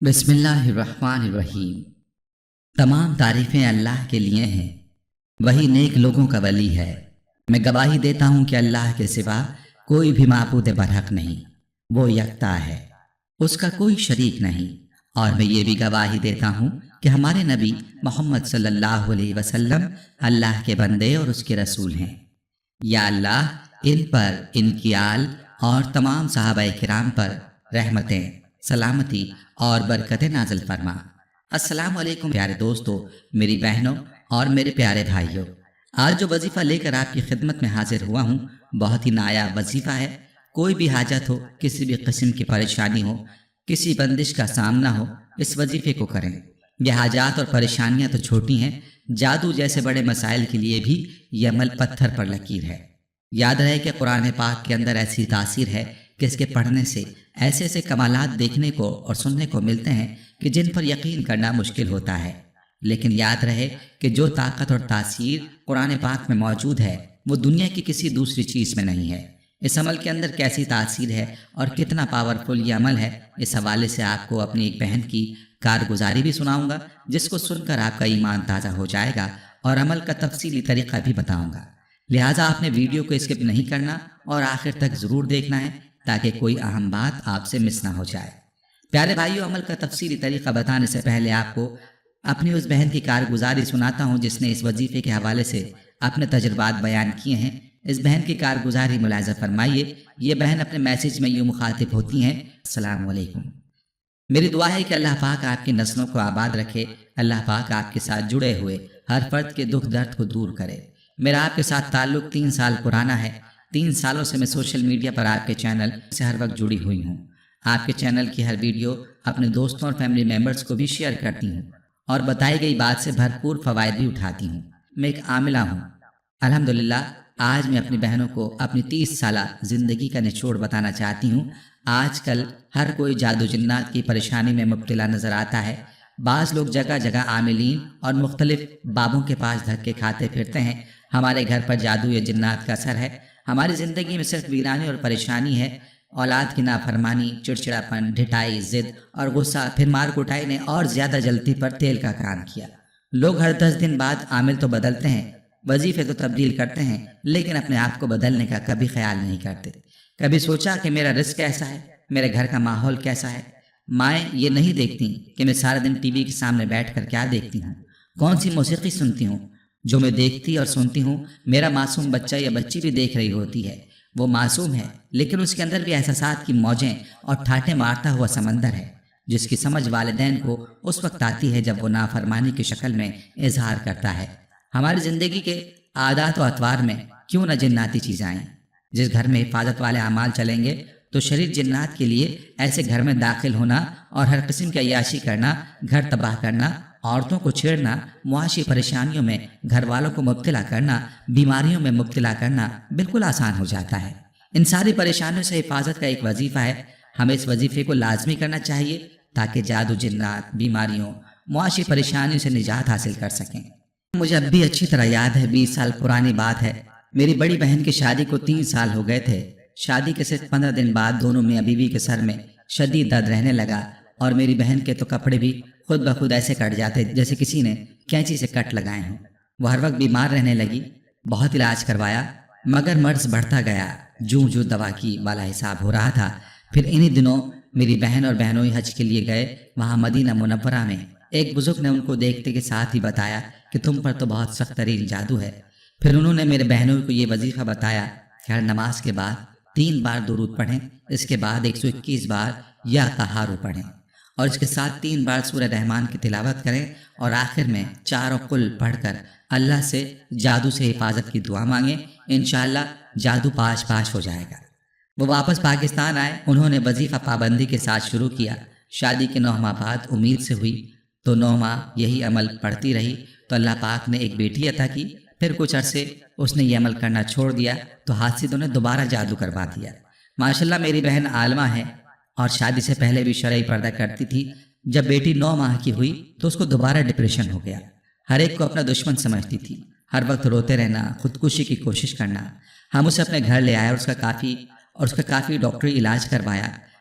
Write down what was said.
بسم اللہ الرحمن الرحیم۔ تمام تعریفیں اللہ کے لیے ہیں، وہی نیک لوگوں کا ولی ہے۔ میں گواہی دیتا ہوں کہ اللہ کے سوا کوئی بھی معبود برحق نہیں، وہ یکتا ہے، اس کا کوئی شریک نہیں۔ اور میں یہ بھی گواہی دیتا ہوں کہ ہمارے نبی محمد صلی اللہ علیہ وسلم اللہ کے بندے اور اس کے رسول ہیں۔ یا اللہ ان پر، ان کی آل اور تمام صحابہ کرام پر رحمتیں، سلامتی اور برکتیں نازل فرما۔ السلام علیکم پیارے دوستو، میری بہنوں اور میرے پیارے بھائیوں۔ آج جو وظیفہ لے کر آپ کی خدمت میں حاضر ہوا ہوں بہت ہی نایاب وظیفہ ہے۔ کوئی بھی حاجت ہو، کسی بھی قسم کی پریشانی ہو، کسی بندش کا سامنا ہو، اس وظیفے کو کریں۔ یہ حاجات اور پریشانیاں تو چھوٹی ہیں، جادو جیسے بڑے مسائل کے لیے بھی یہ عمل پتھر پر لکیر ہے۔ یاد رہے کہ قرآن پاک کے اندر ایسی تاثیر ہے کہ اس کے پڑھنے سے ایسے ایسے کمالات دیکھنے کو اور سننے کو ملتے ہیں کہ جن پر یقین کرنا مشکل ہوتا ہے۔ لیکن یاد رہے کہ جو طاقت اور تاثیر قرآن پاک میں موجود ہے وہ دنیا کی کسی دوسری چیز میں نہیں ہے۔ اس عمل کے اندر کیسی تاثیر ہے اور کتنا پاورفل یہ عمل ہے، اس حوالے سے آپ کو اپنی ایک بہن کی کارگزاری بھی سناؤں گا، جس کو سن کر آپ کا ایمان تازہ ہو جائے گا، اور عمل کا تفصیلی طریقہ بھی بتاؤں گا۔ لہٰذا آپ نے ویڈیو کو اسکپ نہیں کرنا اور آخر تک ضرور دیکھنا ہے تاکہ کوئی اہم بات آپ سے مس نہ ہو جائے۔ پیارے بھائیو، عمل کا تفصیلی طریقہ بتانے سے پہلے آپ کو اپنی اس بہن کی کارگزاری سناتا ہوں جس نے اس وظیفے کے حوالے سے اپنے تجربات بیان کیے ہیں۔ اس بہن کی کارگزاری ملاحظہ فرمائیے۔ یہ بہن اپنے میسیج میں یوں مخاطب ہوتی ہیں: السلام علیکم، میری دعا ہے کہ اللہ پاک آپ کی نسلوں کو آباد رکھے، اللہ پاک آپ کے ساتھ جڑے ہوئے ہر فرد کے دکھ درد کو دور کرے۔ میرا آپ کے ساتھ تعلق 3 سال پرانا ہے۔ 3 سالوں سے میں سوشل میڈیا پر آپ کے چینل سے ہر وقت جڑی ہوئی ہوں۔ آپ کے چینل کی ہر ویڈیو اپنے دوستوں اور فیملی ممبرز کو بھی شیئر کرتی ہوں اور بتائی گئی بات سے بھرپور فوائد بھی اٹھاتی ہوں۔ میں ایک عاملہ ہوں۔ الحمدللہ آج میں اپنی بہنوں کو اپنی 30 سالہ زندگی کا نچوڑ بتانا چاہتی ہوں۔ آج کل ہر کوئی جادو جنات کی پریشانی میں مبتلا نظر آتا ہے۔ بعض لوگ جگہ جگہ عاملین اور مختلف بابوں کے پاس دھکے کھاتے پھرتے ہیں۔ ہمارے گھر پر جادو یا جنات کا اثر ہے۔ ہماری زندگی میں صرف ویرانی اور پریشانی ہے۔ اولاد کی نافرمانی، چڑچڑاپن، ڈھٹائی، ضد اور غصہ، پھر مار کٹائی نے اور زیادہ جلتی پر تیل کا کام کیا۔ لوگ ہر 10 دن بعد عامل تو بدلتے ہیں، وظیفے تو تبدیل کرتے ہیں، لیکن اپنے آپ کو بدلنے کا کبھی خیال نہیں کرتے۔ کبھی سوچا کہ میرا رزق کیسا ہے، میرے گھر کا ماحول کیسا ہے؟ مائیں یہ نہیں دیکھتی کہ میں سارا دن ٹی وی کے سامنے بیٹھ کر کیا دیکھتی ہوں، کون سی موسیقی سنتی ہوں۔ جو میں دیکھتی اور سنتی ہوں میرا معصوم بچہ یا بچی بھی دیکھ رہی ہوتی ہے۔ وہ معصوم ہے لیکن اس کے اندر بھی احساسات کی موجیں اور ٹھاٹھیں مارتا ہوا سمندر ہے، جس کی سمجھ والدین کو اس وقت آتی ہے جب وہ نافرمانی کی شکل میں اظہار کرتا ہے۔ ہماری زندگی کے عادات و اطوار میں کیوں نہ جناتی چیزیں آئیں؟ جس گھر میں حفاظت والے اعمال چلیں گے تو شریر جنات کے لیے ایسے گھر میں داخل ہونا اور ہر قسم کی عیاشی کرنا، گھر تباہ کرنا، عورتوں کو چھیڑنا، معاشی پریشانیوں میں گھر والوں کو مبتلا کرنا، بیماریوں میں مبتلا کرنا بالکل آسان ہو جاتا ہے۔ ان ساری پریشانیوں سے حفاظت کا ایک وظیفہ ہے۔ ہمیں اس وظیفے کو لازمی کرنا چاہیے تاکہ جادو جنات، بیماریوں، معاشی پریشانیوں سے نجات حاصل کر سکیں۔ مجھے اب بھی اچھی طرح یاد ہے، 20 سال پرانی بات ہے۔ میری بڑی بہن کی شادی کو 3 سال ہو گئے تھے۔ شادی کے صرف 15 دن بعد دونوں میاں بیوی کے سر میں شدید درد رہنے لگا، اور میری بہن کے تو کپڑے بھی خود بخود ایسے کٹ جاتے جیسے کسی نے کینچی سے کٹ لگائے ہوں۔ وہ ہر وقت بیمار رہنے لگی۔ بہت علاج کروایا مگر مرض بڑھتا گیا۔ جو دوا کی والا حساب ہو رہا تھا۔ پھر انہی دنوں میری بہن اور بہنوئی حج کے لیے گئے۔ وہاں مدینہ منورہ میں ایک بزرگ نے ان کو دیکھتے کے ساتھ ہی بتایا کہ تم پر تو بہت سخت ترین جادو ہے۔ پھر انہوں نے میرے بہنوئی کو یہ وظیفہ بتایا کہ ہر نماز کے بعد 3 بار درود پڑھیں، اس کے بعد 121 بار یا قہار پڑھیں، اور اس کے ساتھ 3 بار سورہ رحمان کی تلاوت کریں، اور آخر میں 4 قل پڑھ کر اللہ سے جادو سے حفاظت کی دعا مانگیں۔ انشاءاللہ جادو پاش ہو جائے گا۔ وہ واپس پاکستان آئے۔ انہوں نے وظیفہ پابندی کے ساتھ شروع کیا۔ شادی کے 9 ماہ بعد امید سے ہوئی تو 9 ماہ یہی عمل پڑھتی رہی تو اللہ پاک نے ایک بیٹی عطا کی۔ پھر کچھ عرصے اس نے یہ عمل کرنا چھوڑ دیا تو حاسدوں نے دوبارہ جادو کروا دیا۔ ماشاءاللہ میری بہن عالمہ ہے اور شادی سے پہلے بھی شرعی پردہ کرتی تھی۔ جب بیٹی 9 ماہ کی ہوئی تو اس کو دوبارہ ڈپریشن ہو گیا۔ ہر ایک کو اپنا دشمن سمجھتی تھی، ہر وقت روتے رہنا، خودکشی کی کوشش کرنا۔ ہم اسے اپنے گھر لے آئے اور اس کا کافی ڈاکٹری علاج کروایا۔